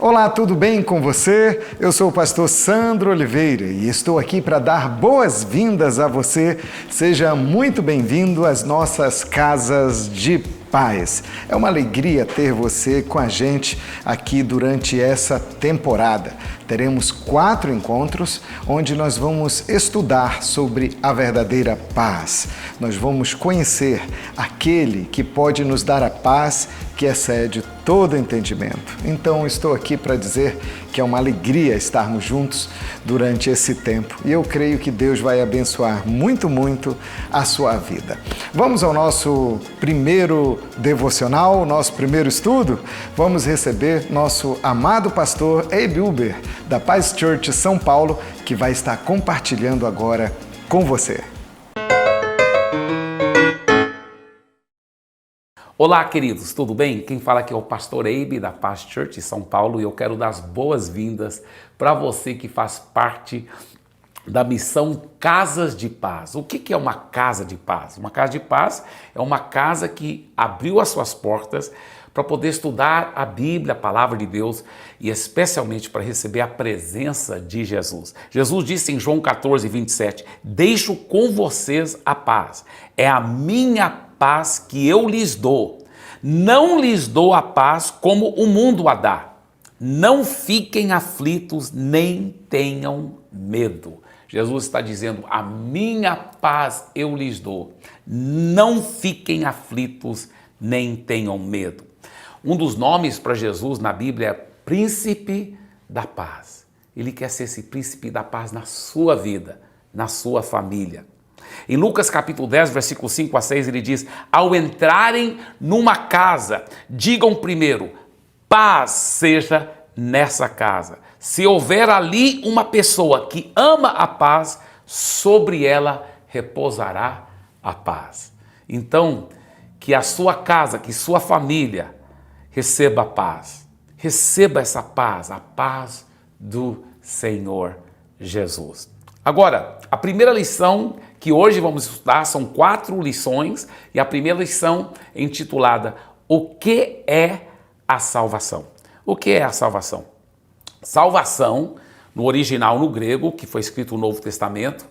Olá, tudo bem com você? Eu sou o pastor Sandro Oliveira e estou aqui para dar boas-vindas a você. Seja muito bem-vindo às nossas casas de paz. É uma alegria ter você com a gente aqui durante essa temporada. Teremos 4 encontros onde nós vamos estudar sobre a verdadeira paz. Nós vamos conhecer aquele que pode nos dar a paz que excede todo entendimento. Então, estou aqui para dizer que é uma alegria estarmos juntos durante esse tempo e eu creio que Deus vai abençoar muito a sua vida. Vamos ao nosso primeiro devocional, nosso primeiro estudo. Vamos receber nosso amado pastor Abe Uber, da Paz Church São Paulo, que vai estar compartilhando agora com você. Olá, queridos, tudo bem? Quem fala aqui é o pastor Abe da Paz Church São Paulo e eu quero dar as boas-vindas para você que faz parte da missão Casas de Paz. O que é uma casa de paz? Uma casa de paz é uma casa que abriu as suas portas para poder estudar a Bíblia, a Palavra de Deus e especialmente para receber a presença de Jesus. Jesus disse em João 14, 27, deixo com vocês a paz, é a minha paz que eu lhes dou. Não lhes dou a paz como o mundo a dá. Não fiquem aflitos, nem tenham medo. Jesus está dizendo, a minha paz eu lhes dou. Não fiquem aflitos, nem tenham medo. Um dos nomes para Jesus na Bíblia é Príncipe da Paz. Ele quer ser esse Príncipe da Paz na sua vida, na sua família. Em Lucas capítulo 10, versículo 5 a 6, ele diz, ao entrarem numa casa, digam primeiro, paz seja nessa casa. Se houver ali uma pessoa que ama a paz, sobre ela repousará a paz. Então, que a sua casa, que sua família receba a paz. Receba essa paz, a paz do Senhor Jesus. Agora, a primeira lição que hoje vamos estudar são 4 lições e a primeira lição é intitulada O que é a salvação? O que é a salvação? Salvação, no original no grego, que foi escrito no Novo Testamento,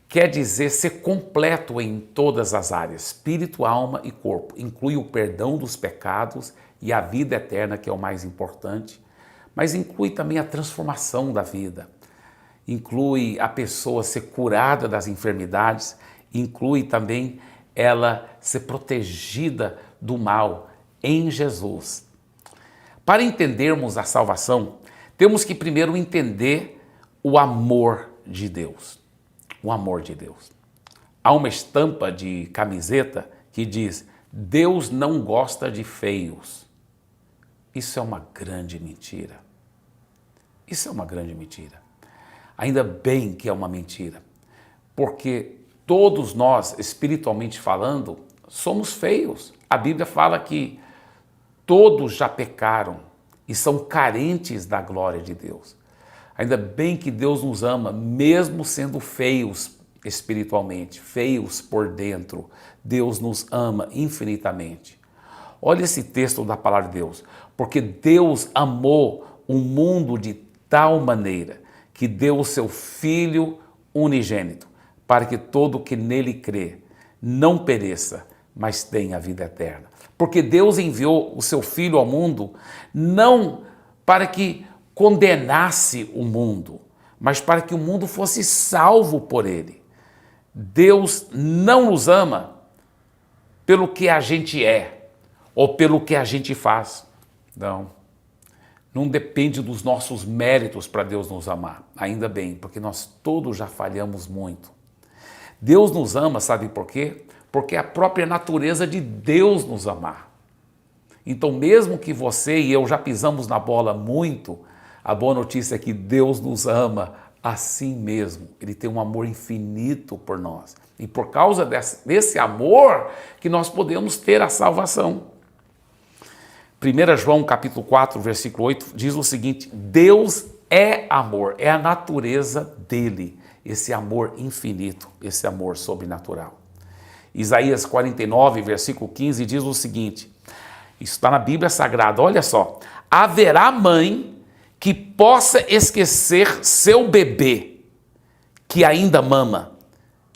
quer dizer ser completo em todas as áreas, espírito, alma e corpo. Inclui o perdão dos pecados e a vida eterna, que é o mais importante, mas inclui também a transformação da vida. Inclui a pessoa ser curada das enfermidades, inclui também ela ser protegida do mal em Jesus. Para entendermos a salvação, temos que primeiro entender o amor de Deus. O amor de Deus. Há uma estampa de camiseta que diz, Deus não gosta de feios. Isso é uma grande mentira. Isso é uma grande mentira. Ainda bem que é uma mentira, porque todos nós, espiritualmente falando, somos feios. A Bíblia fala que todos já pecaram e são carentes da glória de Deus. Ainda bem que Deus nos ama, mesmo sendo feios espiritualmente, feios por dentro. Deus nos ama infinitamente. Olha esse texto da palavra de Deus. Porque Deus amou o mundo de tal maneira que deu o seu Filho unigênito, para que todo que nele crê não pereça, mas tenha a vida eterna. Porque Deus enviou o seu Filho ao mundo não para que condenasse o mundo, mas para que o mundo fosse salvo por ele. Deus não nos ama pelo que a gente é ou pelo que a gente faz. Não depende dos nossos méritos para Deus nos amar. Ainda bem, porque nós todos já falhamos muito. Deus nos ama, sabe por quê? Porque é a própria natureza de Deus nos amar. Então, mesmo que você e eu já pisamos na bola muito, a boa notícia é que Deus nos ama assim mesmo. Ele tem um amor infinito por nós. E por causa desse amor que nós podemos ter a salvação. 1 João capítulo 4, versículo 8, diz o seguinte, Deus é amor, é a natureza dele, esse amor infinito, esse amor sobrenatural. Isaías 49, versículo 15, diz o seguinte, isso está na Bíblia Sagrada, olha só, haverá mãe que possa esquecer seu bebê que ainda mama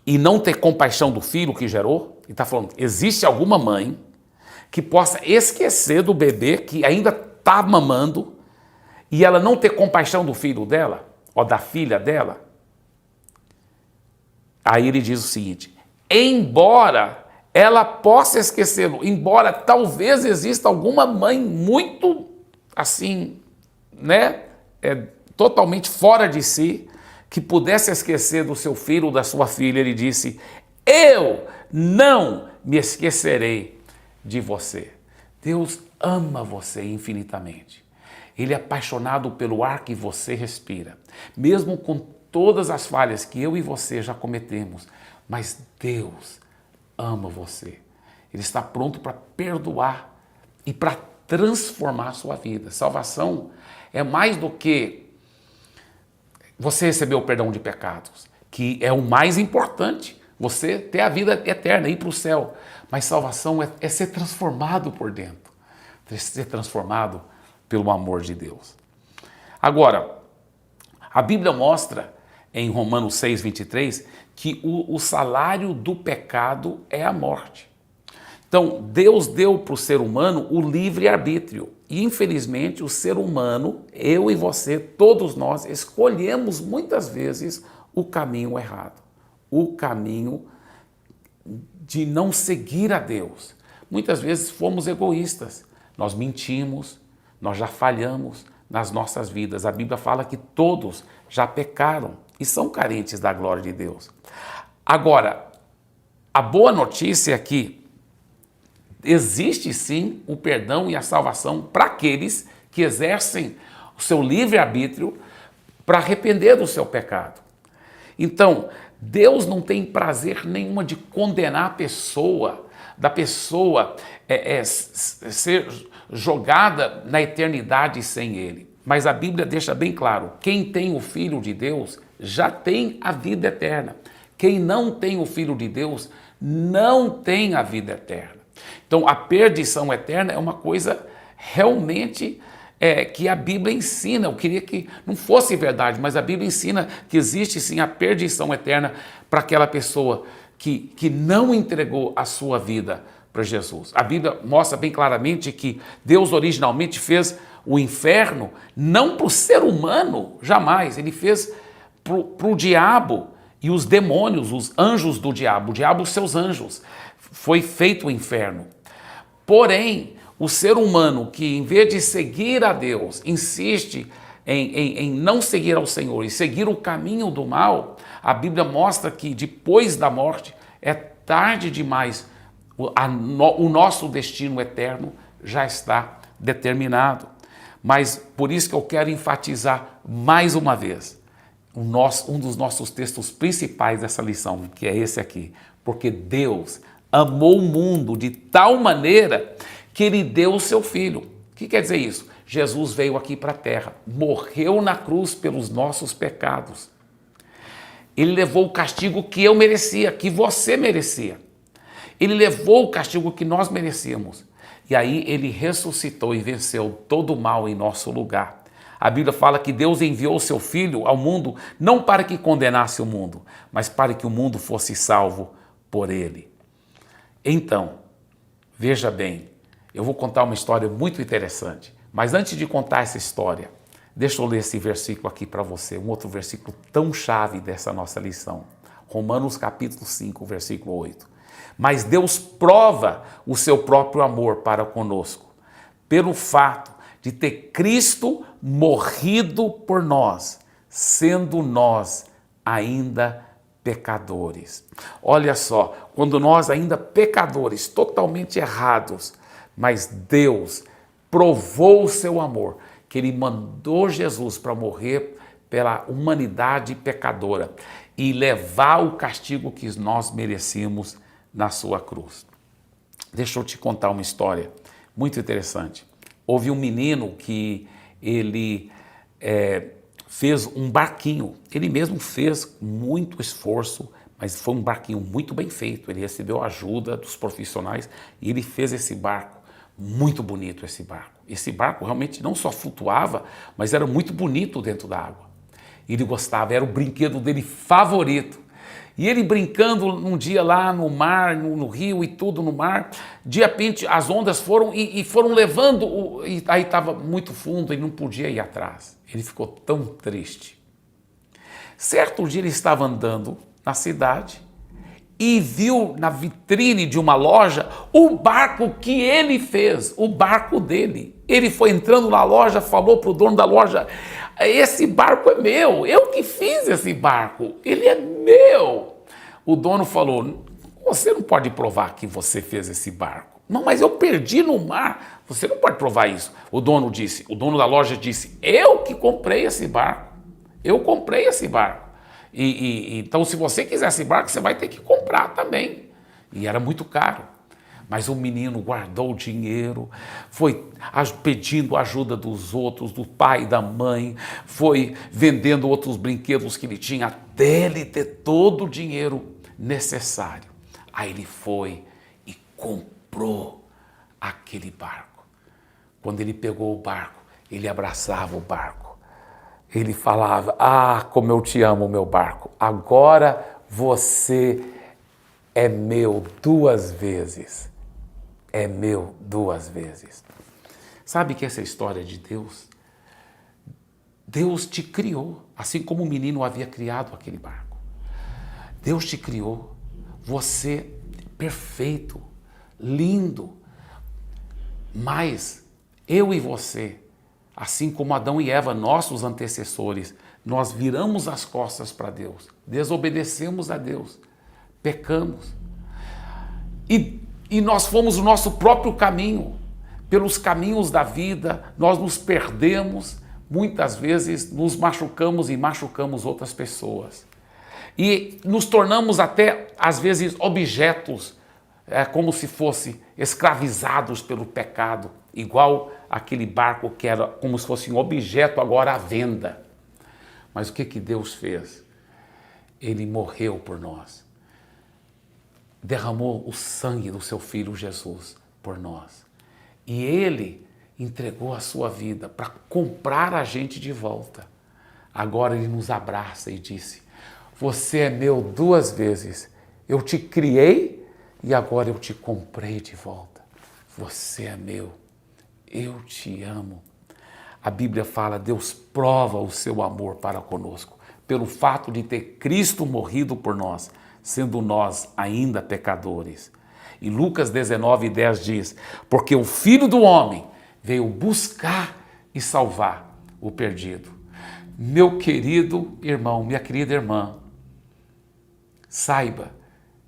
e não ter compaixão do filho que gerou? Ele está falando, existe alguma mãe que possa esquecer do bebê que ainda está mamando e ela não ter compaixão do filho dela, ou da filha dela? Aí ele diz o seguinte, embora ela possa esquecê-lo, embora talvez exista alguma mãe muito assim, né, totalmente fora de si, que pudesse esquecer do seu filho ou da sua filha, ele disse, eu não me esquecerei de você. Deus ama você infinitamente. Ele é apaixonado pelo ar que você respira, mesmo com todas as falhas que eu e você já cometemos, mas Deus ama você. Ele está pronto para perdoar e para transformar a sua vida. Salvação é mais do que você receber o perdão de pecados, que é o mais importante, você ter a vida eterna, ir para o céu. Mas salvação é ser transformado por dentro, ser transformado pelo amor de Deus. Agora, a Bíblia mostra em Romanos 6:23 que o salário do pecado é a morte. Então, Deus deu para o ser humano o livre-arbítrio. E, infelizmente, o ser humano, eu e você, todos nós, escolhemos muitas vezes o caminho errado. O caminho de não seguir a Deus. Muitas vezes fomos egoístas. Nós mentimos, nós já falhamos nas nossas vidas. A Bíblia fala que todos já pecaram e são carentes da glória de Deus. Agora, a boa notícia é que existe sim o perdão e a salvação para aqueles que exercem o seu livre-arbítrio para arrepender do seu pecado. Então, Deus não tem prazer nenhuma de condenar a pessoa, da pessoa ser jogada na eternidade sem Ele. Mas a Bíblia deixa bem claro, quem tem o Filho de Deus já tem a vida eterna. Quem não tem o Filho de Deus não tem a vida eterna. Então, a perdição eterna é uma coisa realmente que a Bíblia ensina. Eu queria que não fosse verdade, mas a Bíblia ensina que existe sim a perdição eterna para aquela pessoa que não entregou a sua vida para Jesus. A Bíblia mostra bem claramente que Deus originalmente fez o inferno não para o ser humano, jamais. Ele fez para o diabo e os demônios, os anjos do diabo, o diabo e os seus anjos. Foi feito o inferno. Porém, o ser humano que, em vez de seguir a Deus, insiste em não seguir ao Senhor e seguir o caminho do mal, a Bíblia mostra que depois da morte é tarde demais. O nosso destino eterno já está determinado. Mas por isso que eu quero enfatizar mais uma vez um dos nossos textos principais dessa lição, que é esse aqui. Porque Deus amou o mundo de tal maneira que Ele deu o seu Filho. O que quer dizer isso? Jesus veio aqui para a terra, morreu na cruz pelos nossos pecados. Ele levou o castigo que eu merecia, que você merecia. Ele levou o castigo que nós merecíamos. E aí Ele ressuscitou e venceu todo o mal em nosso lugar. A Bíblia fala que Deus enviou o seu Filho ao mundo não para que condenasse o mundo, mas para que o mundo fosse salvo por Ele. Então, veja bem, eu vou contar uma história muito interessante. Mas antes de contar essa história, deixa eu ler esse versículo aqui para você, um outro versículo tão chave dessa nossa lição. Romanos capítulo 5, versículo 8. Mas Deus prova o seu próprio amor para conosco, pelo fato de ter Cristo morrido por nós, sendo nós ainda pecadores. Olha só, quando nós ainda pecadores, totalmente errados, mas Deus provou o seu amor, que Ele mandou Jesus para morrer pela humanidade pecadora e levar o castigo que nós merecíamos na sua cruz. Deixa eu te contar uma história muito interessante. Houve um menino que ele fez um barquinho, ele mesmo fez muito esforço, mas foi um barquinho muito bem feito. Ele recebeu a ajuda dos profissionais e ele fez esse barco Muito bonito esse barco. Esse barco realmente não só flutuava, mas era muito bonito dentro da água. Ele gostava, era o brinquedo dele favorito. E ele brincando um dia lá no mar, no rio e tudo no mar, de repente as ondas foram e foram levando, e aí estava muito fundo, ele não podia ir atrás. Ele ficou tão triste. Certo dia ele estava andando na cidade e viu na vitrine de uma loja o barco que ele fez, o barco dele. Ele foi entrando na loja, falou para o dono da loja: esse barco é meu, eu que fiz esse barco, ele é meu. O dono falou: você não pode provar que você fez esse barco. Não, mas eu perdi no mar, você não pode provar isso. O dono da loja disse: eu que comprei esse barco, eu comprei esse barco. Então, se você quiser esse barco, você vai ter que comprar também. E era muito caro. Mas o menino guardou o dinheiro, foi pedindo ajuda dos outros, do pai e da mãe, foi vendendo outros brinquedos que ele tinha, até ele ter todo o dinheiro necessário. Aí ele foi e comprou aquele barco. Quando ele pegou o barco, ele abraçava o barco. Ele falava: ah, como eu te amo, meu barco. Agora você é meu 2 vezes. É meu 2 vezes. Sabe que essa história de Deus? Deus te criou, assim como o menino havia criado aquele barco. Deus te criou, você perfeito, lindo. Mas eu e você, assim como Adão e Eva, nossos antecessores, nós viramos as costas para Deus, desobedecemos a Deus, pecamos. E nós fomos o nosso próprio caminho, pelos caminhos da vida, nós nos perdemos, muitas vezes nos machucamos e machucamos outras pessoas. E nos tornamos até, às vezes, objetos, como se fossem escravizados pelo pecado, igual aquele barco que era como se fosse um objeto agora à venda. Mas o que Deus fez? Ele morreu por nós. Derramou o sangue do seu Filho Jesus por nós. E Ele entregou a sua vida para comprar a gente de volta. Agora Ele nos abraça e disse: você é meu 2 vezes. Eu te criei e agora eu te comprei de volta. Você é meu. Eu te amo. A Bíblia fala: Deus prova o seu amor para conosco pelo fato de ter Cristo morrido por nós, sendo nós ainda pecadores. E Lucas 19:10 diz: porque o Filho do Homem veio buscar e salvar o perdido. Meu querido irmão, minha querida irmã, saiba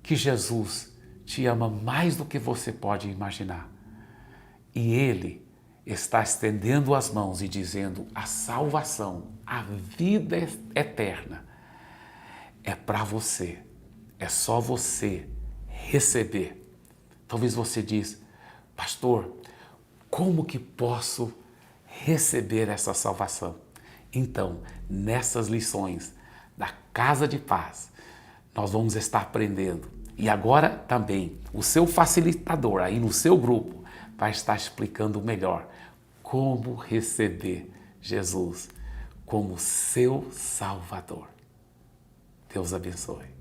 que Jesus te ama mais do que você pode imaginar. E Ele está estendendo as mãos e dizendo: a salvação, a vida eterna é para você. É só você receber. Talvez você diz: pastor, como que posso receber essa salvação? Então, nessas lições da Casa de Paz, nós vamos estar aprendendo. E agora também o seu facilitador aí no seu grupo vai estar explicando melhor como receber Jesus como seu Salvador. Deus abençoe.